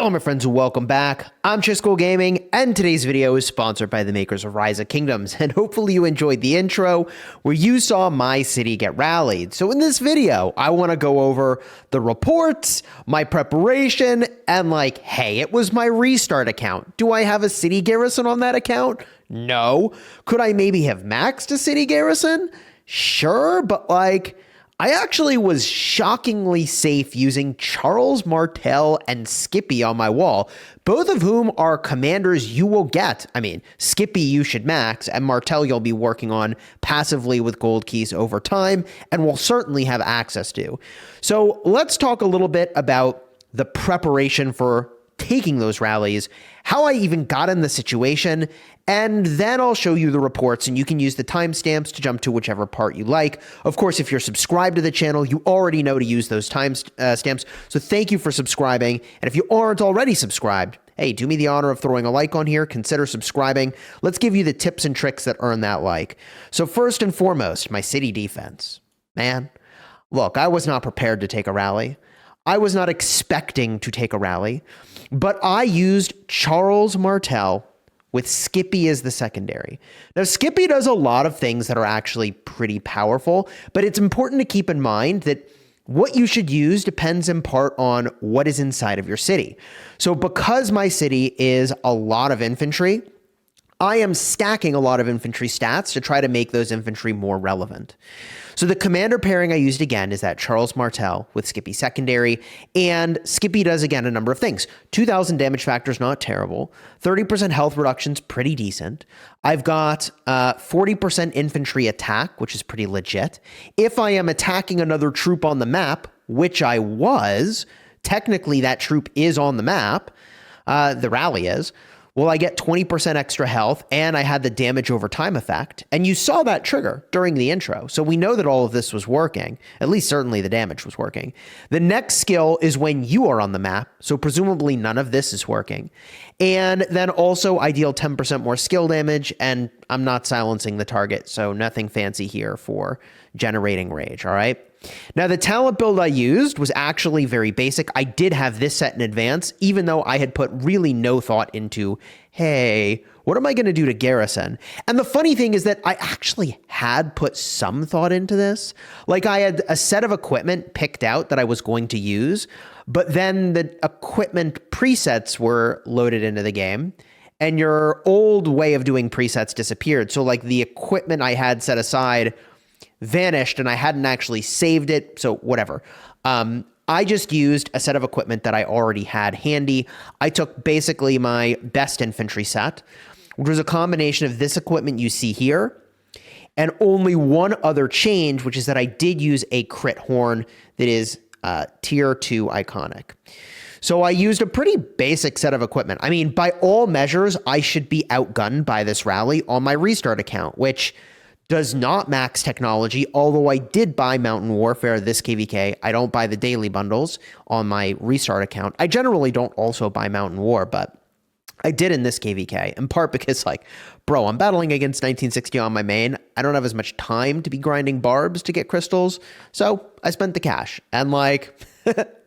Hello my friends and welcome back. I'm Chisgule Gaming and today's video is sponsored by the makers of Rise of Kingdoms, and hopefully you enjoyed the intro where you saw my city get rallied. So in this video, I want to go over the reports, my preparation, and like, hey, it was my restart account. Do I have a city garrison on that account? No. Could I maybe have maxed a city garrison? Sure, but like, I actually was shockingly safe using Charles, Martel, and Skippy on my wall, both of whom are commanders you will get. I mean, Skippy you should max, and Martel you'll be working on passively with gold keys over time, and will certainly have access to. So let's talk a little bit about the preparation for taking those rallies, how I even got in the situation, and then I'll show you the reports, and you can use the timestamps to jump to whichever part you like. Of course, if you're subscribed to the channel, you already know to use those timestamps, so thank you for subscribing. And if you aren't already subscribed, hey, do me the honor of throwing a like on here, consider subscribing. Let's give you the tips and tricks that earn that like. So first and foremost, my city defense. Man, look, I was not prepared to take a rally. I was not expecting to take a rally, but I used Charles Martel with Skippy as the secondary. Now, Skippy does a lot of things that are actually pretty powerful, but it's important to keep in mind that what you should use depends in part on what is inside of your city. So because my city is a lot of infantry, I am stacking a lot of infantry stats to try to make those infantry more relevant. So the commander pairing I used again is that Charles Martel with Skippy secondary, and Skippy does again a number of things. 2,000 damage factor is not terrible. 30% health reduction's pretty decent. I've got 40% infantry attack, which is pretty legit. If I am attacking another troop on the map, which I was, technically that troop is on the map, the rally is, well, I get 20% extra health, and I had the damage over time effect. And you saw that trigger during the intro. So we know that all of this was working. At least certainly the damage was working. The next skill is when you are on the map. So presumably none of this is working. And then also I deal 10% more skill damage, and I'm not silencing the target. So nothing fancy here for generating rage. All right. Now, the talent build I used was actually very basic. I did have this set in advance, even though I had put really no thought into, hey, what am I going to do to garrison? And the funny thing is that I actually had put some thought into this. Like, I had a set of equipment picked out that I was going to use, but then the equipment presets were loaded into the game, and your old way of doing presets disappeared. So, like, the equipment I had set aside vanished, and I hadn't actually saved it, so whatever. I just used a set of equipment that I already had handy. I took basically my best infantry set, which was a combination of this equipment you see here, and only one other change, which is that I did use a crit horn that is tier 2 iconic. So I used a pretty basic set of equipment. I mean, by all measures, I should be outgunned by this rally on my restart account, which does not max technology, although I did buy Mountain Warfare this KVK. I don't buy the daily bundles on my restart account. I generally don't also buy Mountain War, but I did in this KVK, in part because, like, bro, I'm battling against 1960 on my main. I don't have as much time to be grinding barbs to get crystals, so I spent the cash, and like,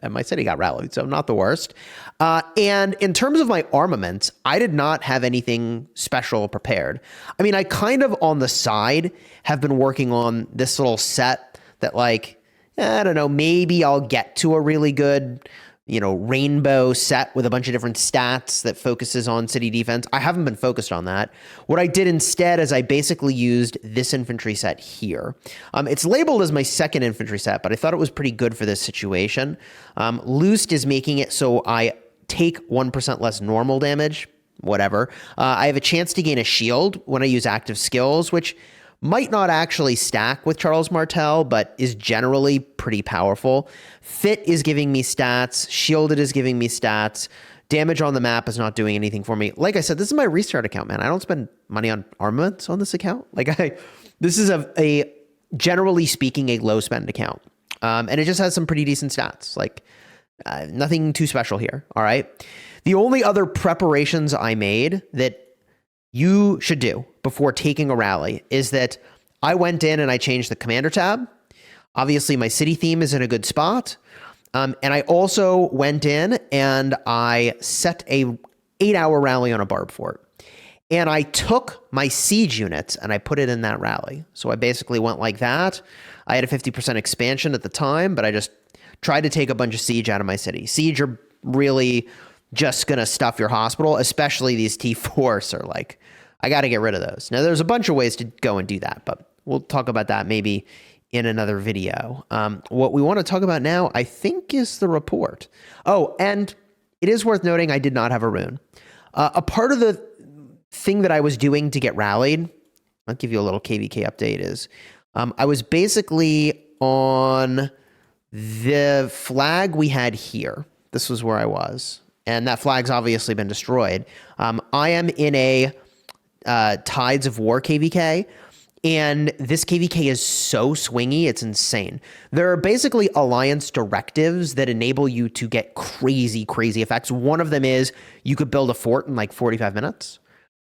and my city got rallied, so not the worst. And in terms of my armaments, I did not have anything special prepared. I mean, I kind of on the side have been working on this little set that, like, I don't know, maybe I'll get to a really good, you know, rainbow set with a bunch of different stats that focuses on city defense. I haven't been focused on that. What I did instead is I basically used this infantry set here. It's labeled as my second infantry set, but I thought it was pretty good for this situation. Loosed is making it so I take 1% less normal damage, whatever. I have a chance to gain a shield when I use active skills, which might not actually stack with Charles Martel, but is generally pretty powerful. Fit is giving me stats. Shielded is giving me stats. Damage on the map is not doing anything for me. Like I said, this is my restart account, man. I don't spend money on armaments on this account. This is a generally speaking, a low spend account. And it just has some pretty decent stats. Like, nothing too special here. All right. The only other preparations I made that you should do before taking a rally is that I went in and I changed the commander tab. Obviously, my city theme is in a good spot. And I also went in and I set a 8-hour rally on a barb fort. And I took my siege units and I put it in that rally. So I basically went like that. I had a 50% expansion at the time, but I just tried to take a bunch of siege out of my city. Siege are really just going to stuff your hospital, especially these T4s are like, I got to get rid of those. Now, there's a bunch of ways to go and do that, but we'll talk about that maybe in another video. What we want to talk about now, I think, is the report. Oh, and it is worth noting I did not have a rune. A part of the thing that I was doing to get rallied, I'll give you a little KVK update, is I was basically on the flag we had here. This was where I was. And that flag's obviously been destroyed. I am in a Tides of War KVK, and this KVK is so swingy, it's insane. There are basically alliance directives that enable you to get crazy, crazy effects. One of them is you could build a fort in like 45 minutes.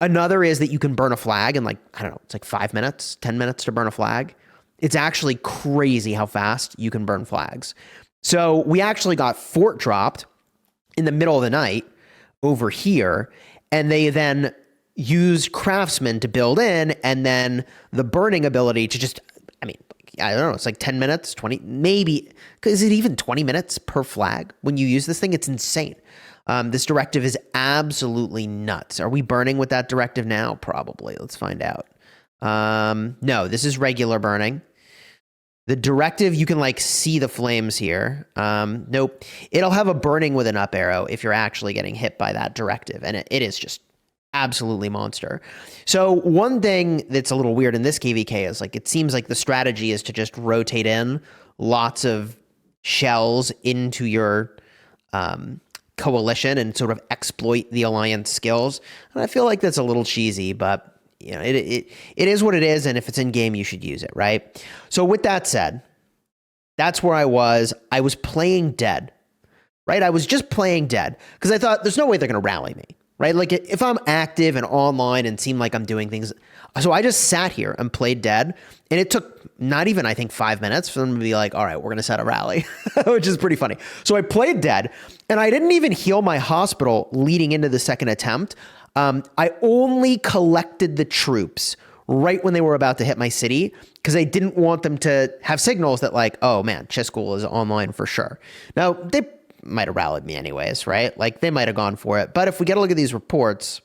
Another is that you can burn a flag in like, I don't know, it's like 5 minutes, 10 minutes to burn a flag. It's actually crazy how fast you can burn flags. So we actually got fort dropped in the middle of the night over here, and they then used craftsmen to build in, and then the burning ability to just, I mean, I don't know, it's like 10 minutes, 20, maybe, is it even 20 minutes per flag when you use this thing? It's insane. This directive is absolutely nuts. Are we burning with that directive now? Probably. Let's find out. No, this is regular burning. The directive, you can like see the flames here. Nope. It'll have a burning with an up arrow if you're actually getting hit by that directive. And it is just absolutely monster. So one thing that's a little weird in this KVK is like, it seems like the strategy is to just rotate in lots of shells into your coalition and sort of exploit the alliance skills. And I feel like that's a little cheesy, but you know, it is what it is, and if it's in game, you should use it, right? So with that said, that's where I was. I was playing dead, right? I was just playing dead because I thought there's no way they're going to rally me, right? Like if I'm active and online and seem like I'm doing things. So I just sat here and played dead, and it took not even, I think, 5 minutes for them to be like, all right, we're going to set a rally, which is pretty funny. So I played dead, and I didn't even heal my hospital leading into the second attempt. I only collected the troops right when they were about to hit my city because I didn't want them to have signals that like, oh man, Chisgule is online for sure. Now, they might have rallied me anyways, right? Like they might have gone for it. But if we get a look at these reports,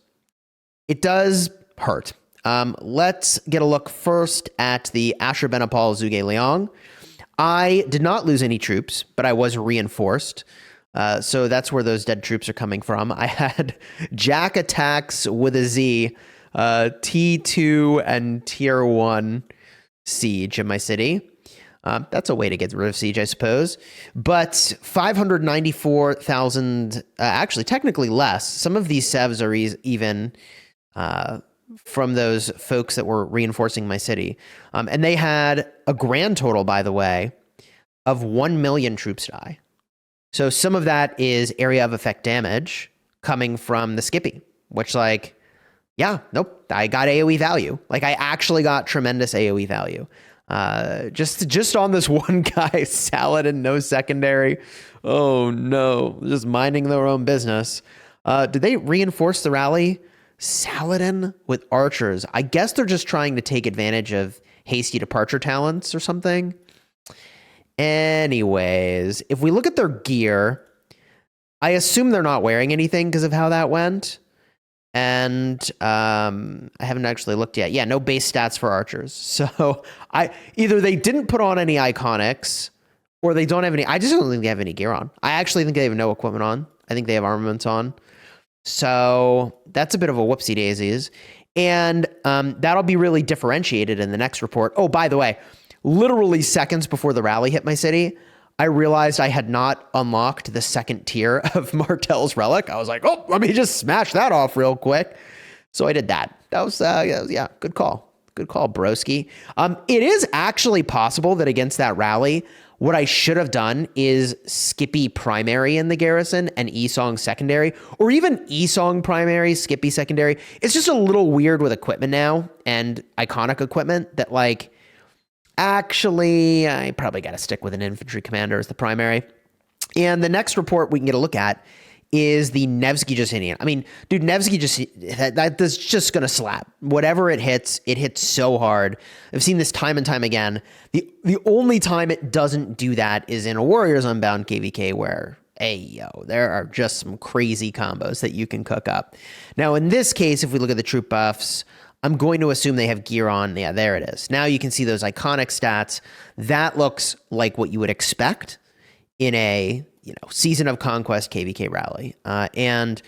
it does hurt. Let's get a look first at the Asher Benapal Zuge Liang. I did not lose any troops, but I was reinforced. So that's where those dead troops are coming from. I had Jack attacks with a Z, T2 and tier 1 siege in my city. That's a way to get rid of siege, I suppose. But 594,000, actually technically less. Some of these sevs are even from those folks that were reinforcing my city. And they had a grand total, by the way, of 1 million troops die. So some of that is area of effect damage coming from the Skippy, which like, yeah, nope, I got AoE value. Like I actually got tremendous AoE value. Just on this one guy, Saladin, no secondary. Oh no, just minding their own business. Did they reinforce the rally? Saladin with archers. I guess they're just trying to take advantage of hasty departure talents or something. Anyways, if we look at their gear, I assume they're not wearing anything because of how that went. And I haven't actually looked yet. Yeah, no base stats for archers. So either they didn't put on any iconics or they don't have any. I just don't think they have any gear on. I actually think they have no equipment on. I think they have armaments on. So that's a bit of a whoopsie daisies. And that'll be really differentiated in the next report. Oh, by the way, literally seconds before the rally hit my city, I realized I had not unlocked the second tier of Martel's relic. I was like, oh, let me just smash that off real quick. So I did that. That was yeah, good call. Good call, broski. It is actually possible that against that rally, what I should have done is Skippy primary in the garrison and Esong secondary, or even Esong primary, Skippy secondary. It's just a little weird with equipment now and iconic equipment that like, actually, I probably got to stick with an infantry commander as the primary. And the next report we can get a look at is the Nevsky Justinian. I mean, dude, Nevsky that's just going to slap. Whatever it hits so hard. I've seen this time and time again. The only time it doesn't do that is in a Warriors Unbound KVK where, hey, yo, there are just some crazy combos that you can cook up. Now, in this case, if we look at the troop buffs, I'm going to assume they have gear on. Yeah, there it is. Now you can see those iconic stats. That looks like what you would expect in a Season of Conquest KVK rally. And,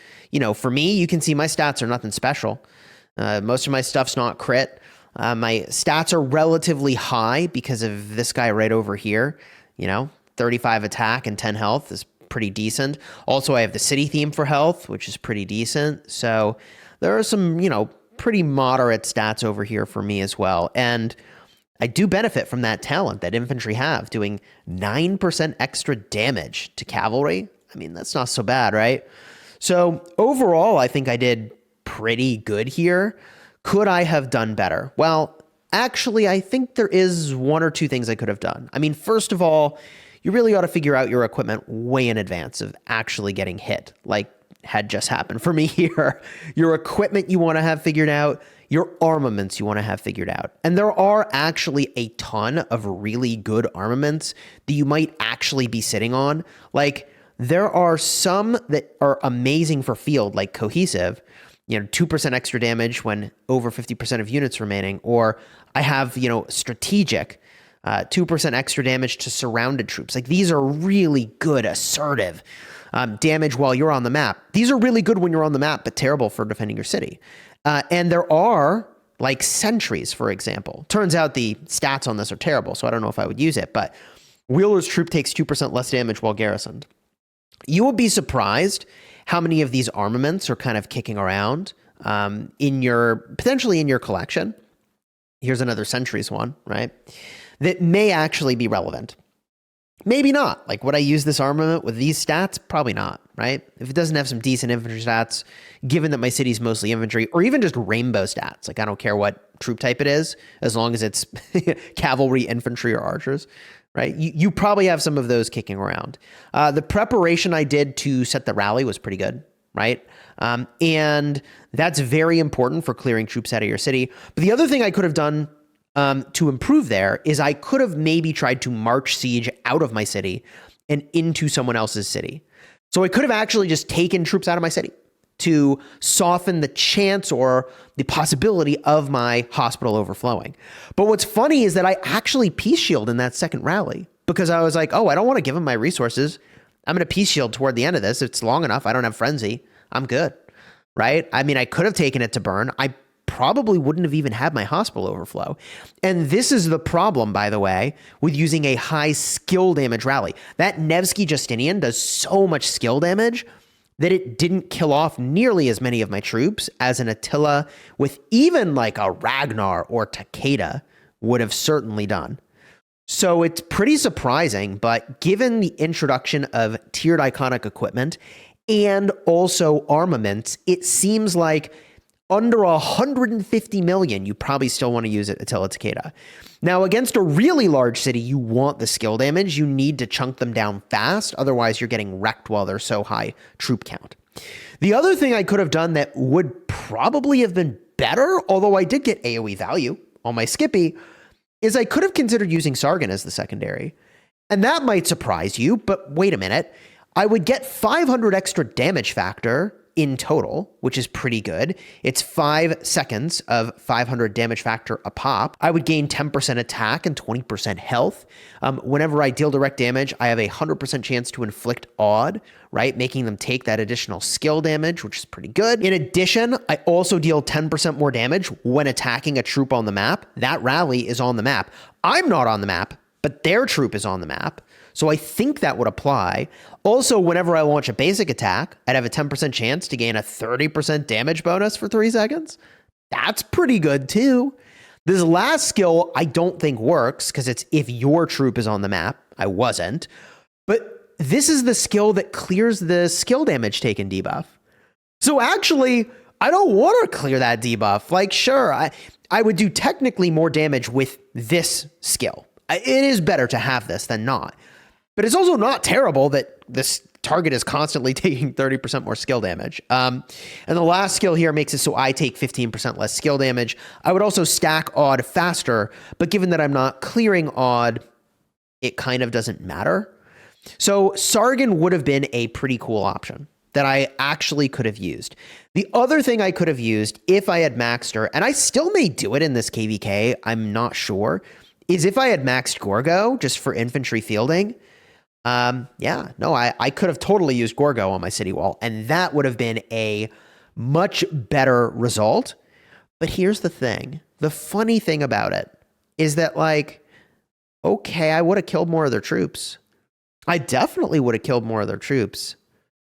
for me, you can see my stats are nothing special. Most of my stuff's not crit. My stats are relatively high because of this guy right over here. 35 attack and 10 health is pretty decent. Also, I have the city theme for health, which is pretty decent. So there are some, pretty moderate stats over here for me as well. And I do benefit from that talent that infantry have, doing 9% extra damage to cavalry. I mean, that's not so bad, right? So overall, I think I did pretty good here. Could I have done better? Well, actually, I think there is one or two things I could have done. I mean, first of all, you really ought to figure out your equipment way in advance of actually getting hit, like had just happened for me here. Your equipment you want to have figured out, your armaments you want to have figured out. And there are actually a ton of really good armaments that you might actually be sitting on. Like, there are some that are amazing for field, like Cohesive, 2% extra damage when over 50% of units remaining. Or I have, Strategic, 2% extra damage to surrounded troops. Like, these are really good, assertive damage while you're on the map. These are really good when you're on the map, but terrible for defending your city. And there are, like, sentries, for example. Turns out the stats on this are terrible, so I don't know if I would use it, but Wheeler's troop takes 2% less damage while garrisoned. You will be surprised how many of these armaments are kind of kicking around potentially in your collection. Here's another sentries one, right? That may actually be relevant. Maybe not. Like, would I use this armament with these stats? Probably not, right? If it doesn't have some decent infantry stats, given that my city's mostly infantry, or even just rainbow stats, like I don't care what troop type it is, as long as it's cavalry, infantry, or archers, right? You probably have some of those kicking around. The preparation I did to set the rally was pretty good, right? And that's very important for clearing troops out of your city. But the other thing I could have done to improve there is I could have maybe tried to march siege out of my city and into someone else's city. So I could have actually just taken troops out of my city to soften the chance or the possibility of my hospital overflowing. But what's funny is that I actually peace shield in that second rally because I was like, oh, I don't want to give them my resources. I'm going to peace shield toward the end of this. It's long enough. I don't have frenzy. I'm good, right? I mean, I could have taken it to burn. I probably wouldn't have even had my hospital overflow. And this is the problem, by the way, with using a high skill damage rally. That Nevsky Justinian does so much skill damage that it didn't kill off nearly as many of my troops as an Attila with even like a Ragnar or Takeda would have certainly done. So it's pretty surprising, but given the introduction of tiered iconic equipment and also armaments, it seems like under 150 million, you probably still want to use it Attila Takeda. Now, against a really large city, you want the skill damage. You need to chunk them down fast. Otherwise, you're getting wrecked while they're so high troop count. The other thing I could have done that would probably have been better, although I did get AoE value on my Skippy, is I could have considered using Sargon as the secondary. And that might surprise you, but wait a minute. I would get 500 extra damage factor in total, which is pretty good. It's 5 seconds of 500 damage factor a pop. I would gain 10% attack and 20% health. Whenever I deal direct damage, I have a 100% chance to inflict odd, right? Making them take that additional skill damage, which is pretty good. In addition, I also deal 10% more damage when attacking a troop on the map. That rally is on the map. I'm not on the map, but their troop is on the map. So I think that would apply. Also, whenever I launch a basic attack, I'd have a 10% chance to gain a 30% damage bonus for 3 seconds. That's pretty good too. This last skill I don't think works because it's if your troop is on the map. I wasn't. But this is the skill that clears the skill damage taken debuff. So actually, I don't want to clear that debuff. Like, sure, I would do technically more damage with this skill. It is better to have this than not. But it's also not terrible that this target is constantly taking 30% more skill damage. And the last skill here makes it so I take 15% less skill damage. I would also stack odd faster, but given that I'm not clearing odd, it kind of doesn't matter. So Sargon would have been a pretty cool option that I actually could have used. The other thing I could have used if I had maxed her, and I still may do it in this KVK, I'm not sure, is if I had maxed Gorgo just for infantry fielding. I could have totally used Gorgo on my city wall, and that would have been a much better result. But here's the thing. The funny thing about it is that, like, okay, I would have killed more of their troops. I definitely would have killed more of their troops,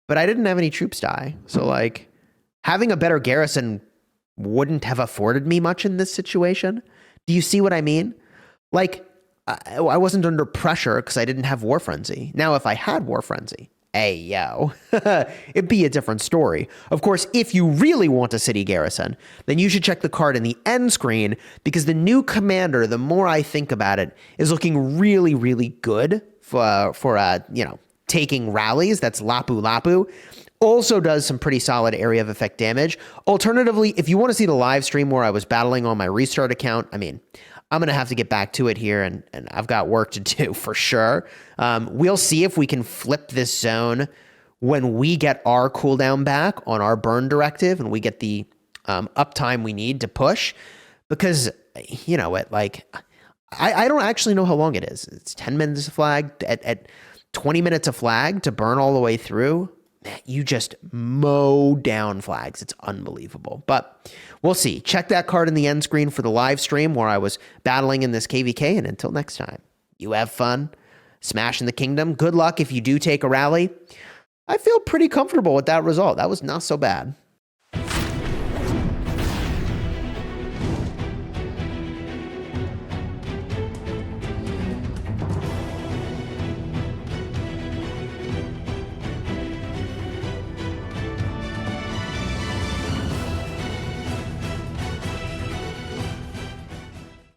but I didn't have any troops die. So, like, having a better garrison wouldn't have afforded me much in this situation. Do you see what I mean? Like, I wasn't under pressure because I didn't have War Frenzy. Now, if I had War Frenzy, hey, yo, it'd be a different story. Of course, if you really want a city garrison, then you should check the card in the end screen, because the new commander, the more I think about it, is looking really, really good for taking rallies. That's Lapu Lapu. Also does some pretty solid area of effect damage. Alternatively, if you want to see the live stream where I was battling on my restart account, I mean, I'm going to have to get back to it here, and I've got work to do for sure. We'll see if we can flip this zone when we get our cooldown back on our burn directive and we get the uptime we need to push. Because, you know what, like, I don't actually know how long it is. It's 10 minutes of flag. At 20 minutes of flag to burn all the way through, you just mow down flags. It's unbelievable. But we'll see. Check that card in the end screen for the live stream where I was battling in this KVK. And until next time, you have fun smashing the kingdom. Good luck if you do take a rally. I feel pretty comfortable with that result. That was not so bad.